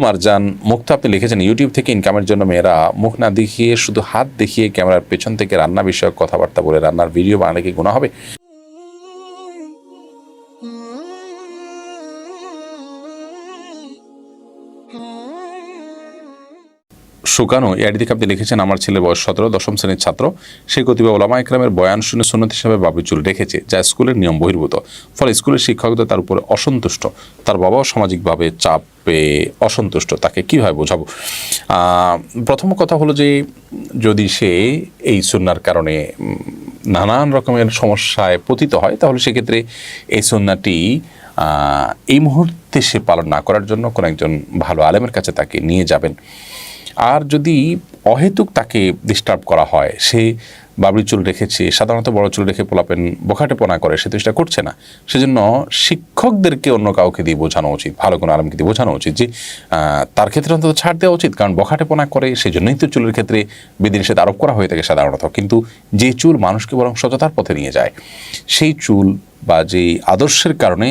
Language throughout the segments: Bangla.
মারজান মুক্তা আপনি লিখেছেন, ইউটিউব থেকে ইনকামের জন্য মেয়েরা মুখ না দেখিয়ে শুধু হাত দেখিয়ে ক্যামেরার পেছন থেকে রান্না বিষয়ক কথাবার্তা বলে রান্নার ভিডিও বানালে কি গুনাহ হবে? শুকানো এআইডি থেকে আপনি লিখেছেন, আমার ছেলে বয়স 17, দশম শ্রেণীর ছাত্র। সে কতিপয় ওলামা একরামের বয়ান শুনে সুন্নত হিসাবে বাবরি চুল রেখেছে, যা স্কুলের নিয়ম বহির্ভূত। ফলে স্কুলের শিক্ষকদের তার উপরে অসন্তুষ্ট, তার বাবাও সামাজিকভাবে চাপে অসন্তুষ্ট। তাকে কীভাবে বোঝাবো? প্রথম কথা হলো যে যদি সে এই সুন্নার কারণে নানান রকমের সমস্যায় পতিত হয়, তাহলে সেক্ষেত্রে এই সুন্নাটি এই মুহূর্তে সে পালন না করার জন্য কোনো একজন ভালো আলেমের কাছে তাকে নিয়ে যাবেন। আর যদি অহেতুক তাকে ডিস্টার্ব করা হয়, সে বাবরি চুল রেখেছে, সাধারণত বড় চুল রেখে পোলাপেন বখাটেপনা করে, সে তো সেটা করছে না। সেজন্য শিক্ষকদেরকে অন্য কাউকে দিয়ে বোঝানো উচিত, ভালো কোনো আলেমকে দিয়ে বোঝানো উচিত যে তার ক্ষেত্রে অন্তত ছাড় দেওয়া উচিত, কারণ বখাটেপনা করে, সেই জন্যই তো চুলের ক্ষেত্রে বিধিনিষেধ আরোপ করা হয়ে থাকে সাধারণত। কিন্তু যে চুল মানুষকে বরং সততার পথে নিয়ে যায়, সেই চুল বা যেই আদর্শের কারণে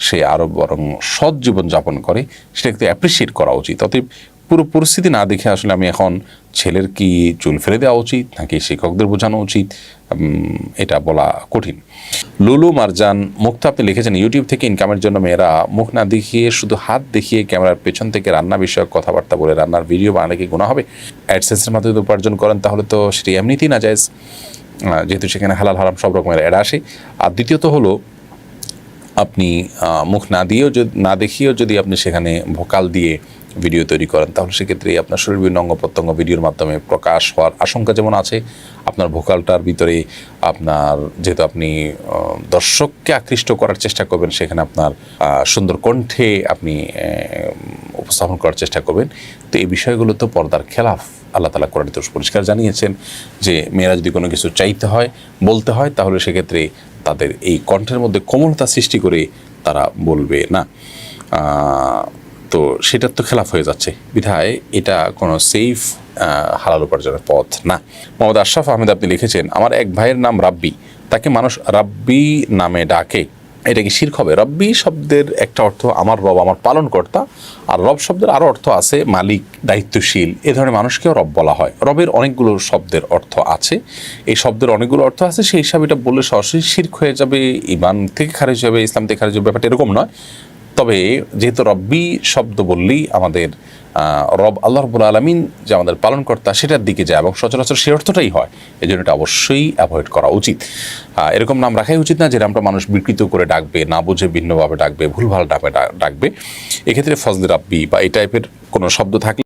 সে আরও বরং সৎ জীবনযাপন করে, সেটাকে অ্যাপ্রিসিয়েট করা উচিত। অতএব পুরো পরিস্থিতি না দেখে আসলে আমি এখন ছেলের কি চুল ফেলে দেওয়া উচিত নাকি শিক্ষকদের বোঝানো উচিত এটা বলা কঠিন। লুলু মারজান মুক্তা আপনি লিখেছেন, ইউটিউব থেকে ইনকামের জন্য মেয়েরা মুখ না দেখিয়ে শুধু হাত দেখিয়ে ক্যামেরার পেছন থেকে রান্না বিষয়ক কথাবার্তা বলে রান্নার ভিডিও বানালে কি গুনাহ হবে? অ্যাডসেন্সের মাধ্যমে উপার্জন করেন, তাহলে তো সেটি এমনিতেই না জায়েজ, যেহেতু সেখানে হালাল হারাম সব রকমের অ্যাড আসে। আর দ্বিতীয়ত হলো, আপনি মুখ না দেখিয়েও যদি আপনি সেখানে ভোকাল দিয়ে ভিডিও তৈরি করেন, তাহলে সেক্ষেত্রে আপনার শরীর বিভিন্ন অঙ্গ প্রত্যঙ্গ ভিডিওর মাধ্যমে প্রকাশ হওয়ার আশঙ্কা যেমন আছে, আপনার ভোকালটার ভিতরে আপনার যেহেতু আপনি দর্শককে আকৃষ্ট করার চেষ্টা করবেন, সেখানে আপনার সুন্দর কণ্ঠে আপনি উপস্থাপন করার চেষ্টা করবেন, তো এই বিষয়গুলো তো পর্দার খেলাফ। আল্লাহ তাআলা কোরআনে তো পরিষ্কার জানিয়েছেন যে মেয়েরা যদি কোনো কিছু চাইতে হয়, বলতে হয়, তাহলে সেক্ষেত্রে তাদের এই কণ্ঠের মধ্যে কোমলতা সৃষ্টি করে তারা বলবে না, তো সেটার তো খেলাফ হয়ে যাচ্ছে। বিধায় এটা কোনো সেফ হালাল উপার্জনের পথ না। মোহাম্মদ আশরাফ আহমেদ আপনি লিখেছেন, আমার এক ভাইয়ের নাম রাব্বি, তাকে মানুষ রাব্বি নামে ডাকে, এটা কি শিরক হবে? রব্বি শব্দের একটা অর্থ আমার রব, আমার পালনকর্তা, আর রব শব্দের আরও অর্থ আছে মালিক, দায়িত্বশীল, এ ধরনের মানুষকেও রব বলা হয়। রবের অনেকগুলো শব্দের অর্থ আছে, এই শব্দের অনেকগুলো অর্থ আছে, সেই হিসাবে এটা বললে সরাসরি শিরক হয়ে যাবে, ঈমান থেকে খারিজ হবে, ইসলাম থেকে খারিজ হবে, ব্যাপারটা এরকম নয়। তবে যেহেতু রব্বি শব্দ বললেই আমাদের রব আল্লাহ রাব্বুল আলামিন যে আমাদের পালনকর্তা সেটার দিকে যায় এবং সচরাচর সে অর্থটাই হয়, এই জন্য এটা অবশ্যই অ্যাভয়েড করা উচিত। এরকম নাম রাখাই উচিত না যে নামটা মানুষ বিকৃত করে ডাকবে, না বুঝে ভিন্নভাবে ডাকবে, ভুলভাল ডাকবে। এক্ষেত্রে ফজলে রাব্বি বা এই টাইপের কোনো শব্দ থাকলে